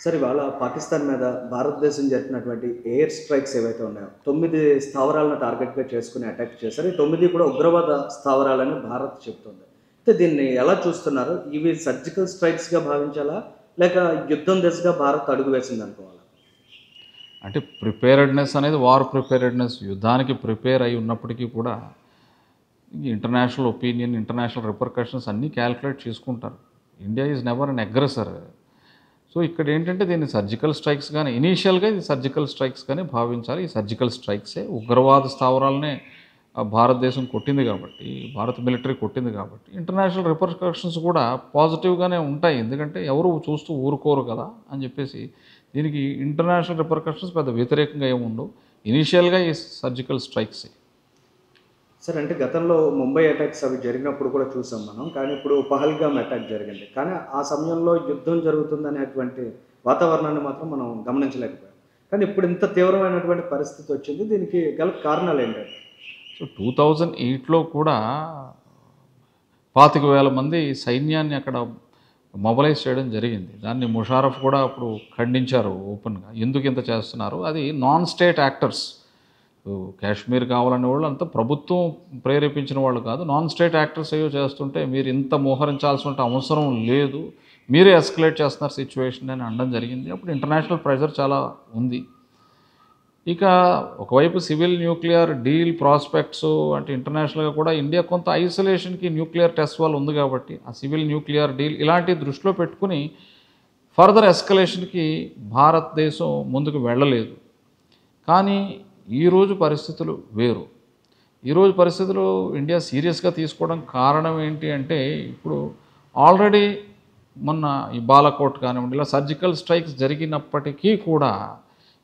Sir ఇవాళ పాకిస్తాన్ మీద భారతదేశం జరిపినటువంటి ఎయిర్ స్ట్రైక్స్ ఏవైతే ఉన్నాయో 9 స్థావరాలను టార్గెట్‌గా చేసుకొని అటాక్ చేశారు. ఈ 9 కూడా ఉగ్రవాద స్థావరాలని భారత్ చెప్తుంది. అయితే దీన్ని ఎలా చూస్తున్నారు? ఇవి సర్జికల్ స్ట్రైక్స్‌గా భావించాలా? లేక యుద్ధం దిశగా భారత్ అడుగు వేసిందనుకోవాలా? అంటే ప్రిపేర్డ్‌నెస్ అనేది వార్ ప్రిపేర్డ్‌నెస్ యుద్ధానికి ప్రిపేర్ అయి ఉన్నప్పటికీ కూడా ఇంటర్నేషనల్ ఒపీనియన్, ఇంటర్నేషనల్ రిపర్కషన్స్ అన్నీ క్యాలిక్యులేట్ చేసుకుంటారు. India is never an aggressor. So ఇక్కడ ఏంటంటే దీన్ని సర్జికల్ స్ట్రైక్స్ కానీ ఇనీషియల్గా ఇది సర్జికల్ స్ట్రైక్స్ కానీ భావించాలి. ఈ సర్జికల్ స్ట్రైక్సే ఉగ్రవాద స్థావరాలనే భారతదేశం కొట్టింది కాబట్టి, భారత మిలిటరీ కొట్టింది కాబట్టి ఇంటర్నేషనల్ రిపర్కషన్స్ కూడా పాజిటివ్గానే ఉంటాయి. ఎందుకంటే ఎవరు చూస్తూ ఊరుకోరు కదా అని చెప్పేసి దీనికి ఇంటర్నేషనల్ రిపర్కషన్స్ పెద్ద వ్యతిరేకంగా ఏముండవు. ఇనీషియల్గా ఈ సర్జికల్ స్ట్రైక్సే. సార్ అంటే గతంలో ముంబై అటాక్స్ అవి జరిగినప్పుడు కూడా చూసాం మనం. కానీ ఇప్పుడు పహల్గామ్ అటాక్ జరిగింది. కానీ ఆ సమయంలో యుద్ధం జరుగుతుందనేటువంటి వాతావరణాన్ని మాత్రం మనం గమనించలేకపోయాం. కానీ ఇప్పుడు ఇంత తీవ్రమైనటువంటి పరిస్థితి వచ్చింది. దీనికి గల కారణాలు ఏంటంటే? సో 2008లో కూడా 25,000 మంది సైన్యాన్ని అక్కడ మొబలైజ్ చేయడం జరిగింది. దాన్ని ముషారఫ్ కూడా అప్పుడు ఖండించారు ఓపెన్గా. ఎందుకు ఇంత చేస్తున్నారు? అది నాన్ స్టేట్ యాక్టర్స్. కాశ్మీర్ కావాలనే వాళ్ళు అంతా ప్రభుత్వం ప్రేరేపించిన వాళ్ళు కాదు. నాన్ స్టేట్ యాక్టర్స్ ఏవో చేస్తుంటే మీరు ఇంత మోహరించాల్సిన అవసరం లేదు, మీరే ఎస్కలేట్ చేస్తున్నారు సిచ్యువేషన్ అని అనడం జరిగింది. అప్పుడు ఇంటర్నేషనల్ ప్రెషర్ చాలా ఉంది. ఇక ఒకవైపు సివిల్ న్యూక్లియర్ డీల్ ప్రాస్పెక్ట్స్ అంటే ఇంటర్నేషనల్గా కూడా ఇండియా కొంత ఐసోలేషన్కి న్యూక్లియర్ టెస్ట్ వాళ్ళు ఉంది కాబట్టి ఆ సివిల్ న్యూక్లియర్ డీల్ ఇలాంటి దృష్టిలో పెట్టుకుని ఫర్దర్ ఎస్కలేషన్కి భారతదేశం ముందుకు వెళ్ళలేదు. కానీ ఈరోజు పరిస్థితులు వేరు. ఈరోజు పరిస్థితులు ఇండియా సీరియస్గా తీసుకోవడం కారణం ఏంటి అంటే ఇప్పుడు ఆల్రెడీ మొన్న ఈ బాలాకోట్ కానివ్వండి ఇలా సర్జికల్ స్ట్రైక్స్ జరిగినప్పటికీ కూడా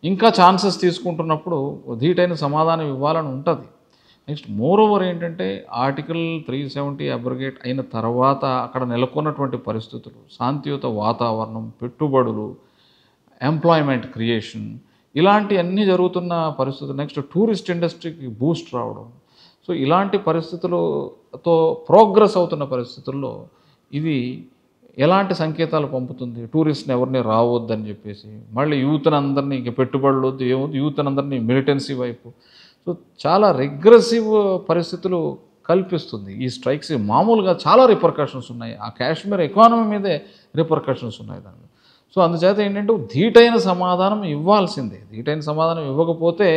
ఇంకా ఛాన్సెస్ తీసుకుంటున్నప్పుడు ధీటైన సమాధానం ఇవ్వాలని ఉంటుంది. నెక్స్ట్ మోర్ ఓవర్ ఏంటంటే ఆర్టికల్ 370 అబ్రగేట్ అయిన తర్వాత అక్కడ నెలకొన్నటువంటి పరిస్థితులు, శాంతియుత వాతావరణం, పెట్టుబడులు, ఎంప్లాయ్మెంట్ క్రియేషన్ ఇలాంటి అన్నీ జరుగుతున్న పరిస్థితులు, నెక్స్ట్ టూరిస్ట్ ఇండస్ట్రీకి బూస్ట్ రావడం. సో ఇలాంటి పరిస్థితులతో ప్రోగ్రెస్ అవుతున్న పరిస్థితుల్లో ఇది ఎలాంటి సంకేతాలు పంపుతుంది? టూరిస్ట్ని ఎవరిని రావద్దని చెప్పేసి మళ్ళీ యూత్ని అందరినీ ఇంక పెట్టుబడులు వద్దు ఏమొద్దు, యూత్ని అందరినీ మిలిటెన్సీ వైపు. సో చాలా రిగ్రెసివ్ పరిస్థితులు కల్పిస్తుంది ఈ స్ట్రైక్స్. మామూలుగా చాలా రిపర్కషన్స్ ఉన్నాయి. ఆ కాశ్మీర్ ఎకానమీ మీదే రిపర్కషన్స్ ఉన్నాయి దాని. సో అందుచేత ఏంటంటే ధీటైన సమాధానం ఇవ్వాల్సిందే. ధీటైన సమాధానం ఇవ్వకపోతే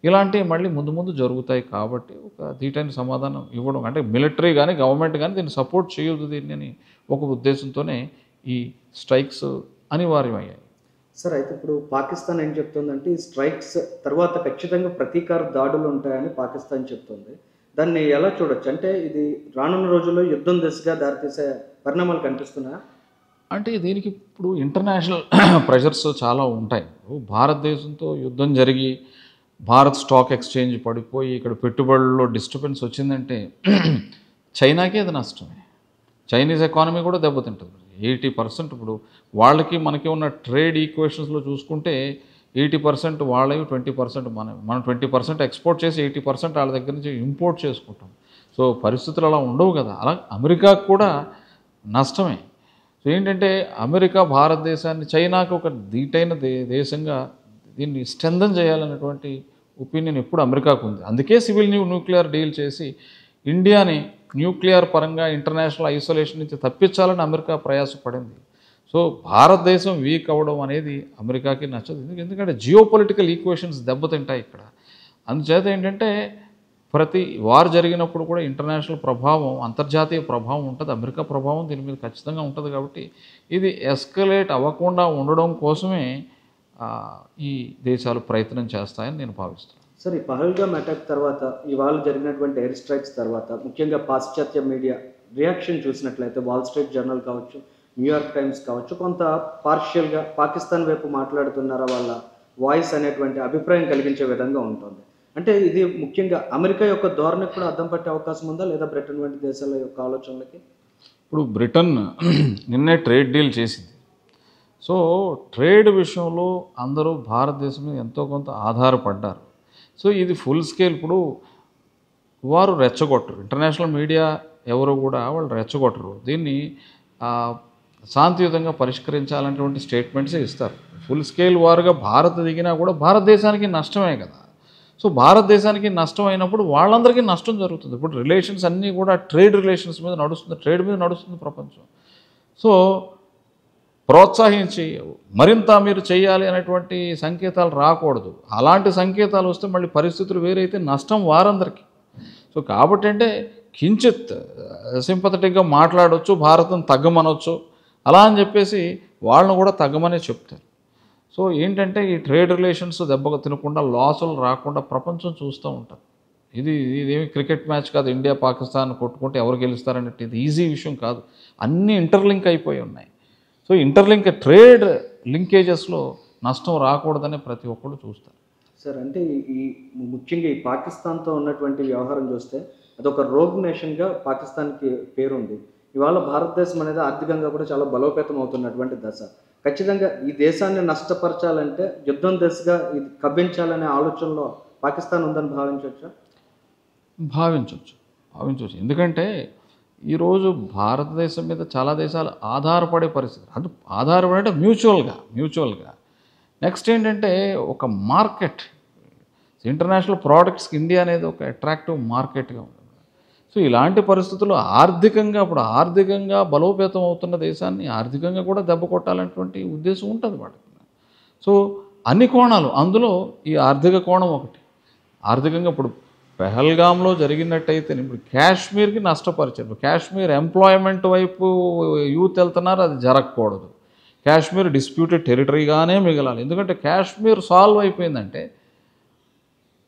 ఇలాంటివి మళ్ళీ ముందు ముందు జరుగుతాయి. కాబట్టి ఒక ధీటైన సమాధానం ఇవ్వడం అంటే మిలిటరీ కానీ గవర్నమెంట్ కానీ దీన్ని సపోర్ట్ చేయొద్దు దీన్ని అని ఒక ఉద్దేశంతోనే ఈ స్ట్రైక్స్ అనివార్యమయ్యాయి. సార్ అయితే ఇప్పుడు పాకిస్తాన్ ఏం చెప్తుందంటే ఈ స్ట్రైక్స్ తర్వాత ఖచ్చితంగా ప్రతీకార దాడులు ఉంటాయని పాకిస్తాన్ చెప్తుంది. దాన్ని ఎలా చూడొచ్చు? అంటే ఇది రానున్న రోజుల్లో యుద్ధం దిశగా దారితీసే పరిణామాలు కనిపిస్తున్నాయా? అంటే దీనికి ఇప్పుడు ఇంటర్నేషనల్ ప్రెషర్స్ చాలా ఉంటాయి. భారతదేశంతో యుద్ధం జరిగి భారత్ స్టాక్ ఎక్స్చేంజ్ పడిపోయి ఇక్కడ పెట్టుబడుల్లో డిస్టర్బెన్స్ వచ్చిందంటే చైనాకే అది నష్టమే. చైనీస్ ఎకానమీ కూడా దెబ్బతింటుంది. 80% ఇప్పుడు వాళ్ళకి మనకి ఉన్న ట్రేడ్ ఈక్వేషన్స్లో చూసుకుంటే 80% వాళ్ళవి, 20% మనం 20% ఎక్స్పోర్ట్ చేసి 80% వాళ్ళ దగ్గర నుంచి ఇంపోర్ట్ చేసుకుంటాం. సో పరిస్థితులు అలా ఉండవు కదా. అలా అమెరికాకు కూడా నష్టమే. సో ఏంటంటే అమెరికా భారతదేశాన్ని చైనాకు ఒక ధీటైన దేశంగా దీన్ని స్ట్రెంథన్ చేయాలనేటువంటి ఒపీనియన్ ఎప్పుడు అమెరికాకు ఉంది. అందుకే సివిల్ న్యూక్లియర్ డీల్ చేసి ఇండియాని న్యూక్లియర్ పరంగా ఇంటర్నేషనల్ ఐసోలేషన్ నుంచి తప్పించాలని అమెరికా ప్రయాసపడింది. సో భారతదేశం వీక్ అవ్వడం అనేది అమెరికాకి నచ్చదు. ఎందుకంటే జియోపొలిటికల్ ఈక్వేషన్స్ దెబ్బతింటాయి ఇక్కడ. అందుచేత ఏంటంటే ప్రతి వార్ జరిగినప్పుడు కూడా ఇంటర్నేషనల్ ప్రభావం, అంతర్జాతీయ ప్రభావం ఉంటుంది. అమెరికా ప్రభావం దీని మీద ఖచ్చితంగా ఉంటుంది. కాబట్టి ఇది ఎస్కలేట్ అవ్వకుండా ఉండడం కోసమే ఈ దేశాలు ప్రయత్నం చేస్తాయని నేను భావిస్తున్నాను. సార్ ఈ పహల్గామ్ అటాక్ తర్వాత ఇవాళ జరిగినటువంటి ఎయిర్ స్ట్రైక్స్ తర్వాత ముఖ్యంగా పాశ్చాత్య మీడియా రియాక్షన్ చూసినట్లయితే వాల్ స్ట్రీట్ జర్నల్ కావచ్చు, న్యూయార్క్ టైమ్స్ కావచ్చు, కొంత పార్షియల్గా పాకిస్తాన్ వైపు మాట్లాడుతున్నారా వాళ్ళ వాయిస్ అనేటువంటి అభిప్రాయం కలిగించే విధంగా ఉంటుంది. అంటే ఇది ముఖ్యంగా అమెరికా యొక్క ధోరణికి కూడా అద్దం పట్టే అవకాశం ఉందా లేదా బ్రిటన్ వంటి దేశాల యొక్క ఆలోచనలకి? ఇప్పుడు బ్రిటన్ నిన్నే ట్రేడ్ డీల్ చేసింది. సో ట్రేడ్ విషయంలో అందరూ భారతదేశం మీద ఎంతో కొంత ఆధారపడ్డారు. సో ఇది ఫుల్ స్కేల్ ఇప్పుడు వారు రెచ్చగొట్టరు. ఇంటర్నేషనల్ మీడియా ఎవరు కూడా వాళ్ళు రెచ్చగొట్టరు. దీన్ని శాంతియుతంగా పరిష్కరించాలనేటువంటి స్టేట్మెంట్సే ఇస్తారు. ఫుల్ స్కేల్ వార్గా భారత్ దిగినా కూడా భారతదేశానికి నష్టమే కదా. సో భారతదేశానికి నష్టం అయినప్పుడు వాళ్ళందరికీ నష్టం జరుగుతుంది. ఇప్పుడు రిలేషన్స్ అన్నీ కూడా ట్రేడ్ రిలేషన్స్ మీద నడుస్తుంది, ట్రేడ్ మీద నడుస్తుంది ప్రపంచం. సో ప్రోత్సహించి మరింత మీరు చేయాలి అనేటువంటి సంకేతాలు రాకూడదు. అలాంటి సంకేతాలు వస్తే మళ్ళీ పరిస్థితులు వేరైతే నష్టం వారందరికీ. సో కాబట్టి అంటే కించిత్ సింపథెటిక్గా మాట్లాడవచ్చు, భారత్ను తగ్గమనొచ్చు, అలా అని చెప్పేసి వాళ్ళను కూడా తగ్గమనే చెప్తారు. సో ఏంటంటే ఈ ట్రేడ్ రిలేషన్స్ దెబ్బకు తినకుండా, లాసులు రాకుండా ప్రపంచం చూస్తూ ఉంటుంది. ఇదేమి క్రికెట్ మ్యాచ్ కాదు, ఇండియా పాకిస్తాన్ కొట్టుకుంటే ఎవరు గెలుస్తారనేది ఇది ఈజీ విషయం కాదు. అన్నీ ఇంటర్లింక్ అయిపోయి ఉన్నాయి. సో ఇంటర్లింక్ ట్రేడ్ లింకేజెస్లో నష్టం రాకూడదని ప్రతి ఒక్కళ్ళు చూస్తారు. సార్ అంటే ఈ ముఖ్యంగా ఈ పాకిస్తాన్తో ఉన్నటువంటి వ్యవహారం చూస్తే అదొక రోగ్ నేషన్గా పాకిస్తాన్కి పేరుంది. ఇవాళ భారతదేశం అనేది ఆర్థికంగా కూడా చాలా బలోపేతం అవుతున్నటువంటి దశ. ఖచ్చితంగా ఈ దేశాన్ని నష్టపరచాలంటే యుద్ధం దిశగా ఇది కవ్వించాలనే ఆలోచనలో పాకిస్తాన్ ఉందని భావించవచ్చా? భావించవచ్చు. ఎందుకంటే ఈరోజు భారతదేశం మీద చాలా దేశాలు ఆధారపడే పరిస్థితి. అంటే ఆధారపడే అంటే మ్యూచువల్గా. నెక్స్ట్ ఏంటంటే ఒక మార్కెట్, ఇంటర్నేషనల్ ప్రోడక్ట్స్కి ఇండియా అనేది ఒక అట్రాక్టివ్ మార్కెట్గా ఉంది. సో ఇలాంటి పరిస్థితుల్లో ఆర్థికంగా బలోపేతం అవుతున్న దేశాన్ని ఆర్థికంగా కూడా దెబ్బ కొట్టాలనేటువంటి ఉద్దేశం ఉంటుంది వాళ్ళకి. సో అన్ని కోణాలు, అందులో ఈ ఆర్థిక కోణం ఒకటి. ఆర్థికంగా ఇప్పుడు పెహల్గాంలో జరిగినట్టయితే ఇప్పుడు కాశ్మీర్కి నష్టపరిచారు. కాశ్మీర్ ఎంప్లాయ్మెంట్ వైపు యూత్ వెళ్తున్నారు, అది జరగకూడదు. కాశ్మీర్ డిస్ప్యూటెడ్ టెరిటరీగానే మిగలాలి. ఎందుకంటే కాశ్మీర్ సాల్వ్ అయిపోయిందంటే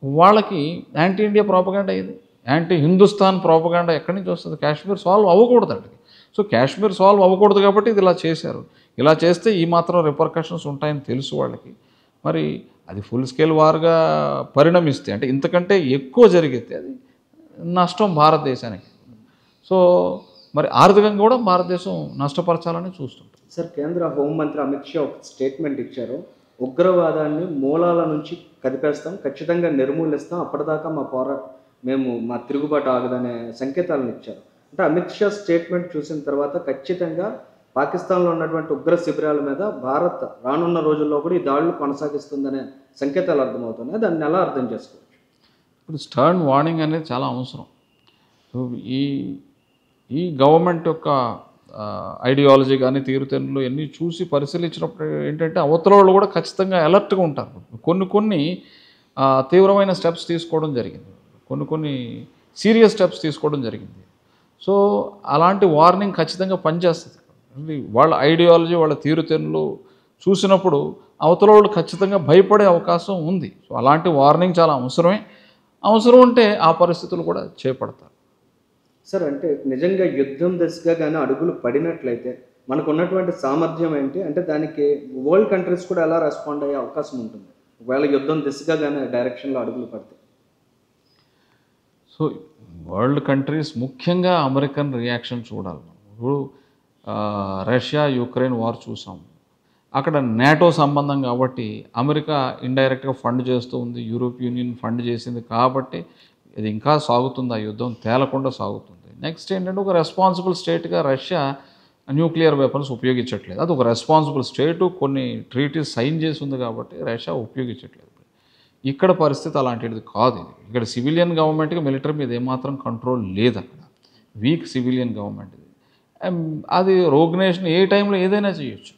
వాళ్ళకి యాంటీ ఇండియా ప్రోపగాండా ఇది, యాంటీ హిందుస్థాన్ ప్రోపగాండా ఎక్కడి నుంచి వస్తుంది? కాశ్మీర్ సాల్వ్ అవ్వకూడదండి. సో కాశ్మీర్ సాల్వ్ అవ్వకూడదు కాబట్టి ఇది ఇలా చేశారు. ఇలా చేస్తే ఈ మాత్రం రిపర్కషన్స్ ఉంటాయని తెలుసు వాళ్ళకి. మరి అది ఫుల్ స్కేల్ వార్గా పరిణమిస్తే, అంటే ఇంతకంటే ఎక్కువ జరిగితే అది నష్టం భారతదేశానికి. సో మరి ఆర్థికంగా కూడా భారతదేశం నష్టపరచాలని చూస్తుంటాం. సార్ కేంద్ర హోంమంత్రి అమిత్ షా ఒక స్టేట్మెంట్ ఇచ్చారు. ఉగ్రవాదాన్ని మూలాల నుంచి కదిపేస్తాం, ఖచ్చితంగా నిర్మూలిస్తాం, అప్పటిదాకా మేము మా తిరుగుబాటు ఆగదనే సంకేతాలను ఇచ్చారు. అంటే అమిత్ షా స్టేట్మెంట్ చూసిన తర్వాత ఖచ్చితంగా పాకిస్తాన్లో ఉన్నటువంటి ఉగ్ర శిబిరాల మీద భారత్ రానున్న రోజుల్లో కూడా ఈ దాడులు కొనసాగిస్తుందనే సంకేతాలు అర్థమవుతున్నాయి. దాన్ని ఎలా అర్థం చేసుకోవచ్చు? ఇప్పుడు స్టర్న్ వార్నింగ్ అనేది చాలా అవసరం. ఈ గవర్నమెంట్ యొక్క ఐడియాలజీ కానీ తీరుతెన్నులు ఎన్ని చూసి పరిశీలించినప్పుడు ఏంటంటే అవతల వాళ్ళు కూడా ఖచ్చితంగా అలర్ట్గా ఉంటారు. కొన్ని తీవ్రమైన స్టెప్స్ తీసుకోవడం జరిగింది, కొన్ని సీరియస్ స్టెప్స్ తీసుకోవడం జరిగింది. సో అలాంటి వార్నింగ్ ఖచ్చితంగా పనిచేస్తుంది. వాళ్ళ ఐడియాలజీ, వాళ్ళ తీరుతెన్నులు చూసినప్పుడు అవతల వాళ్ళు ఖచ్చితంగా భయపడే అవకాశం ఉంది. సో అలాంటి వార్నింగ్ చాలా అవసరం ఉంటే ఆ పరిస్థితులు కూడా చేపడతారు. సార్ అంటే నిజంగా యుద్ధం దిశగా కానీ అడుగులు పడినట్లయితే మనకు ఉన్నటువంటి సామర్థ్యం ఏంటి? అంటే దానికి వరల్డ్ కంట్రీస్ కూడా ఎలా రెస్పాండ్ అయ్యే అవకాశం ఉంటుంది ఒకవేళ యుద్ధం దిశగా కానీ డైరెక్షన్లో అడుగులు పడితే? సో వరల్డ్ కంట్రీస్ ముఖ్యంగా అమెరికన్ రియాక్షన్ చూడాలి. ఇప్పుడు రష్యా యుక్రెయిన్ వార్ చూసాం. అక్కడ నాటో సంబంధం కాబట్టి అమెరికా ఇండైరెక్ట్గా ఫండ్ చేస్తూ ఉంది, యూరోప్ యూనియన్ ఫండ్ చేసింది కాబట్టి ఇది ఇంకా సాగుతుంది, ఆ యుద్ధం తేలకుండా సాగుతుంది. నెక్స్ట్ ఏంటంటే ఒక రెస్పాన్సిబుల్ స్టేట్గా రష్యా న్యూక్లియర్ వెపన్స్ ఉపయోగించట్లేదు. అది ఒక రెస్పాన్సిబుల్ స్టేటు, కొన్ని ట్రీటీస్ సైన్ చేసి ఉంది కాబట్టి రష్యా ఉపయోగించట్లేదు. ఇక్కడ పరిస్థితి అలాంటిది కాదు. ఇక్కడ సివిలియన్ గవర్నమెంట్కి మిలిటరీ మీద ఏమాత్రం కంట్రోల్ లేదు. అక్కడ వీక్ సివిలియన్ గవర్నమెంట్ ఇది. అది రోగ్ నేషన్ ఏ టైంలో ఏదైనా చేయొచ్చు.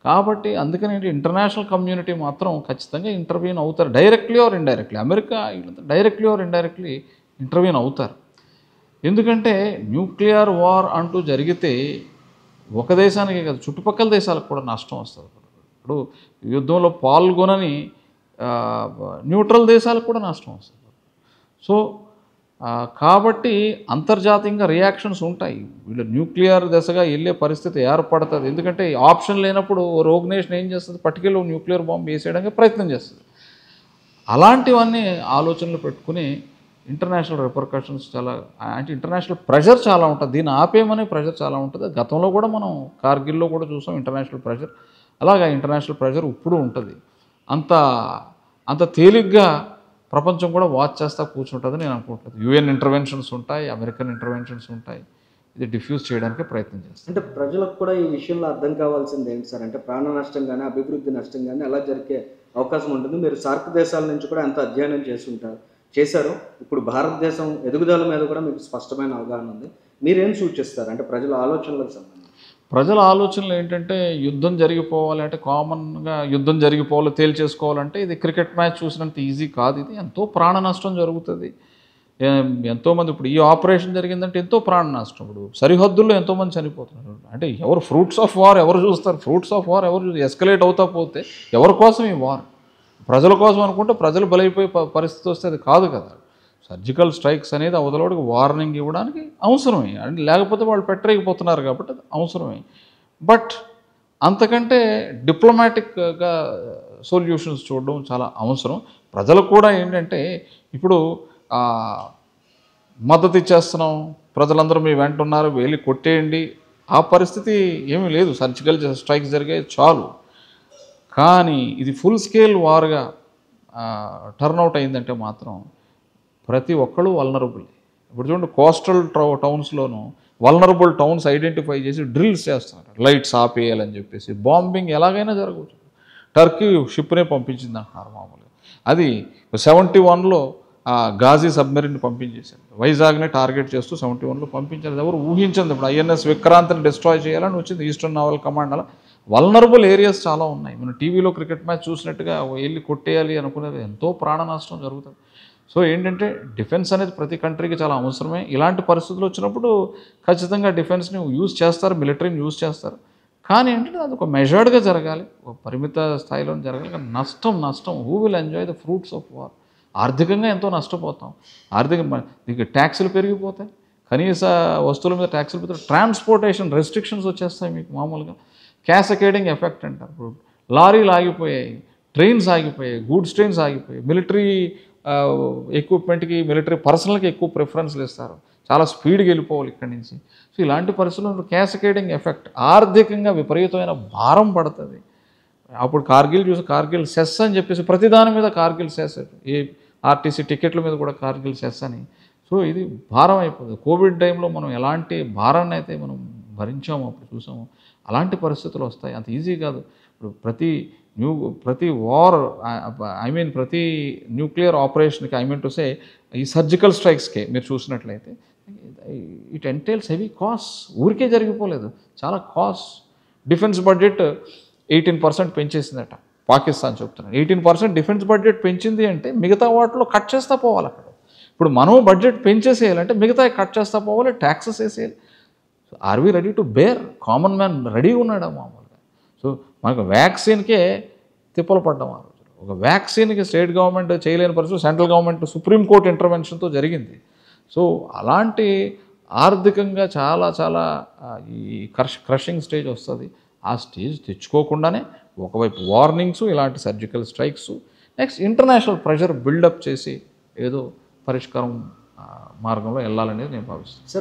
కాబట్టి అందుకని ఇంటర్నేషనల్ కమ్యూనిటీ మాత్రం ఖచ్చితంగా ఇంటర్వ్యూన్ అవుతారు, directly or indirectly. America directly or indirectly intervene అవుతారు. ఎందుకంటే న్యూక్లియర్ వార్ అంటూ జరిగితే ఒక దేశానికి కాదు, చుట్టుపక్కల దేశాలకు కూడా నష్టం వస్తుంది. ఇప్పుడు యుద్ధంలో పాల్గొనని న్యూట్రల్ దేశాలకు కూడా నష్టం వస్తుంది. సో కాబట్టి అంతర్జాతీయంగా రియాక్షన్స్ ఉంటాయి. వీళ్ళు న్యూక్లియర్ దశగా వెళ్ళే పరిస్థితి ఏర్పడుతుంది. ఎందుకంటే ఆప్షన్ లేనప్పుడు రోగ్ నేషన్ ఏం చేస్తుంది? పర్టికులర్ న్యూక్లియర్ బాంబు వేసేయడానికి ప్రయత్నం చేస్తుంది. అలాంటివన్నీ ఆలోచనలు పెట్టుకుని ఇంటర్నేషనల్ రిపర్కషన్స్ అంటే ఇంటర్నేషనల్ ప్రెషర్ చాలా ఉంటుంది. దీన్ని ఆపేయమనే ప్రెషర్ చాలా ఉంటుంది. గతంలో కూడా మనం కార్గిల్లో కూడా చూసాం ఇంటర్నేషనల్ ప్రెషర్. అలాగా ఇంటర్నేషనల్ ప్రెషర్ ఇప్పుడు ఉంటుంది. అంత తేలిగ్గా ప్రపంచం కూడా వాచ్ చేస్తూ కూర్చుంటుందని నేను అనుకుంటున్నాను. యుఎన్ ఇంటర్వెన్షన్స్ ఉంటాయి, అమెరికన్ ఇంటర్వెన్షన్స్ ఉంటాయి. ఇది డిఫ్యూజ్ చేయడానికి ప్రయత్నం చేస్తారు. అంటే ప్రజలకు కూడా ఈ విషయంలో అర్థం కావాల్సింది ఏంటి సార్? అంటే ప్రాణ నష్టం కానీ అభివృద్ధి నష్టం కానీ ఎలా జరిగే అవకాశం ఉంటుంది? మీరు సార్క్ దేశాల నుంచి కూడా ఎంత అధ్యయనం చేశారు. ఇప్పుడు భారతదేశం ఎదుగుదల మీద కూడా మీకు స్పష్టమైన అవగాహన ఉంది. మీరేం సూచిస్తారు అంటే ప్రజల ఆలోచనలకు సంబంధించి? ప్రజల ఆలోచనలు ఏంటంటే యుద్ధం జరిగిపోవాలి అంటే కామన్గా యుద్ధం జరిగిపోవాలి తేల్చేసుకోవాలంటే ఇది క్రికెట్ మ్యాచ్ చూసినంత ఈజీ కాదు. ఇది ఎంతో ప్రాణ నష్టం జరుగుతుంది. ఎంతోమంది ఇప్పుడు ఈ ఆపరేషన్ జరిగిందంటే ఎంతో ప్రాణ నష్టం. ఇప్పుడు సరిహద్దుల్లో ఎంతోమంది చనిపోతున్నారు. అంటే ఎవరు ఫ్రూట్స్ ఆఫ్ వార్ ఎవరు చూస్తారు? ఫ్రూట్స్ ఆఫ్ వార్ ఎవరు ఎస్కలేట్ అవుతా పోతే ఎవరి కోసం ఈ వార్? ప్రజల కోసం అనుకుంటే ప్రజలు బలైపోయే పరిస్థితి వస్తే అది కాదు కదా. సర్జికల్ స్ట్రైక్స్ అనేది అవతలవాడికి వార్నింగ్ ఇవ్వడానికి అవసరమే, అంటే లేకపోతే వాళ్ళు పెట్టలేకపోతున్నారు కాబట్టి అది అవసరమే. బట్ అంతకంటే డిప్లొమాటిక్గా సొల్యూషన్స్ చూడడం చాలా అవసరం. ప్రజలకు కూడా ఏంటంటే ఇప్పుడు మద్దతు ఇచ్చేస్తున్నాం, ప్రజలందరూ మీ వెంట ఉన్నారు, వెళ్ళి కొట్టేయండి, ఆ పరిస్థితి ఏమీ లేదు. సర్జికల్ స్ట్రైక్స్ జరిగాయి చాలు. కానీ ఇది ఫుల్ స్కేల్ వార్గా టర్న్అవుట్ అయిందంటే మాత్రం ప్రతి ఒక్కళ్ళు వల్నరబుల్. ఇప్పుడు చూడండి కోస్టల్ టౌన్స్లోనూ వల్నరబుల్ టౌన్స్ ఐడెంటిఫై చేసి డ్రిల్స్ చేస్తున్నారు, లైట్స్ ఆపేయాలని చెప్పేసి. బాంబింగ్ ఎలాగైనా జరగవచ్చు. టర్కీ షిప్నే పంపించింది అంటున్నారు మామూలుగా. అది 71లో గాజీ సబ్మెరీన్ పంపించేశారు. వైజాగ్ని టార్గెట్ చేస్తూ 71లో పంపించారు. ఎవరు ఊహించింది. ఇప్పుడు ఐఎన్ఎస్ విక్రాంత్ని డిస్ట్రాయ్ చేయాలని వచ్చింది ఈస్టర్న్ నావల్ కమాండ్. అలా వల్నరబుల్ ఏరియాస్ చాలా ఉన్నాయి. మనం టీవీలో క్రికెట్ మ్యాచ్ చూసినట్టుగా వెళ్ళి కొట్టేయాలి అనుకునేది ఎంతో ప్రాణ నష్టం జరుగుతుంది. సో ఏంటంటే డిఫెన్స్ అనేది ప్రతి కంట్రీకి చాలా అవసరమే. ఇలాంటి పరిస్థితులు వచ్చినప్పుడు ఖచ్చితంగా డిఫెన్స్ని యూజ్ చేస్తారు, మిలిటరీని యూజ్ చేస్తారు. కానీ ఏంటంటే అది ఒక మెజర్డ్గా జరగాలి, ఒక పరిమిత స్థాయిలో జరగాలి. కానీ నష్టం who will enjoy the fruits of war? ఆర్థికంగా ఎంతో నష్టపోతాం. దీనికి ట్యాక్సులు పెరిగిపోతాయి, కనీస వస్తువుల మీద ట్యాక్సులు పెరుగుతాయి, ట్రాన్స్పోర్టేషన్ రెస్ట్రిక్షన్స్ వచ్చేస్తాయి మీకు మామూలుగా. క్యాసకేడింగ్ ఎఫెక్ట్ అంటారు. ఇప్పుడు లారీలు ఆగిపోయాయి, ట్రైన్స్ ఆగిపోయాయి, గూడ్స్ ట్రైన్స్ ఆగిపోయాయి. మిలిటరీ ఎక్విప్మెంట్కి, మిలిటరీ పర్సనల్కి ఎక్కువ ప్రిఫరెన్స్లు ఇస్తారు, చాలా స్పీడ్గా వెళ్ళిపోవాలి ఇక్కడి నుంచి. సో ఇలాంటి పరిస్థితుల్లో క్యాసకేడింగ్ ఎఫెక్ట్, ఆర్థికంగా విపరీతమైన భారం పడుతుంది. అప్పుడు కార్గిల్ సెస్ అని చెప్పేసి ప్రతిదాని మీద కార్గిల్ సెస్, ఏ ఆర్టీసీ టికెట్ల మీద కూడా కార్గిల్ సెస్ అని. సో ఇది భారం అయిపోతుంది. కోవిడ్ టైంలో మనం ఎలాంటి భారాన్ని అయితే మనం భరించామో, అప్పుడు చూసాము, అలాంటి పరిస్థితులు వస్తాయి. అంత ఈజీ కాదు. ఇప్పుడు ప్రతి వార్ ప్రతి న్యూక్లియర్ ఆపరేషన్కి ఈ సర్జికల్ స్ట్రైక్స్కి మీరు చూసినట్లయితే ఇట్ ఎంటైల్స్ హెవీ కాస్ట్. ఊరికే జరిగిపోలేదు, చాలా కాస్ట్. డిఫెన్స్ బడ్జెట్ 18% పెంచేసిందట పాకిస్తాన్ చెప్తున్నాను. 18% డిఫెన్స్ బడ్జెట్ పెంచింది అంటే మిగతా వాటిలో కట్ చేస్తూ పోవాలి. అక్కడ ఇప్పుడు మనం బడ్జెట్ పెంచేసేయాలంటే మిగతా కట్ చేస్తూ పోవాలి, ట్యాక్సెస్ వేసేయాలి. So are we ready to bear? Common man రెడీగా ఉన్నాడా మామూలుగా? సో మనకు వ్యాక్సిన్కే తిప్పలు పడ్డాం ఆ రోజులు. ఒక వ్యాక్సిన్కి స్టేట్ గవర్నమెంట్ చేయలేని పరిస్థితి సెంట్రల్ గవర్నమెంట్ సుప్రీంకోర్టు ఇంటర్వెన్షన్తో జరిగింది. సో అలాంటి ఆర్థికంగా చాలా ఈ క్రషింగ్ స్టేజ్ వస్తుంది. ఆ స్టేజ్ తెచ్చుకోకుండానే ఒకవైపు వార్నింగ్స్, ఇలాంటి surgical strikes, next international pressure buildup చేసి ఏదో పరిష్కారం మార్గంలో వెళ్ళాలనేది నేను భావిస్తాను.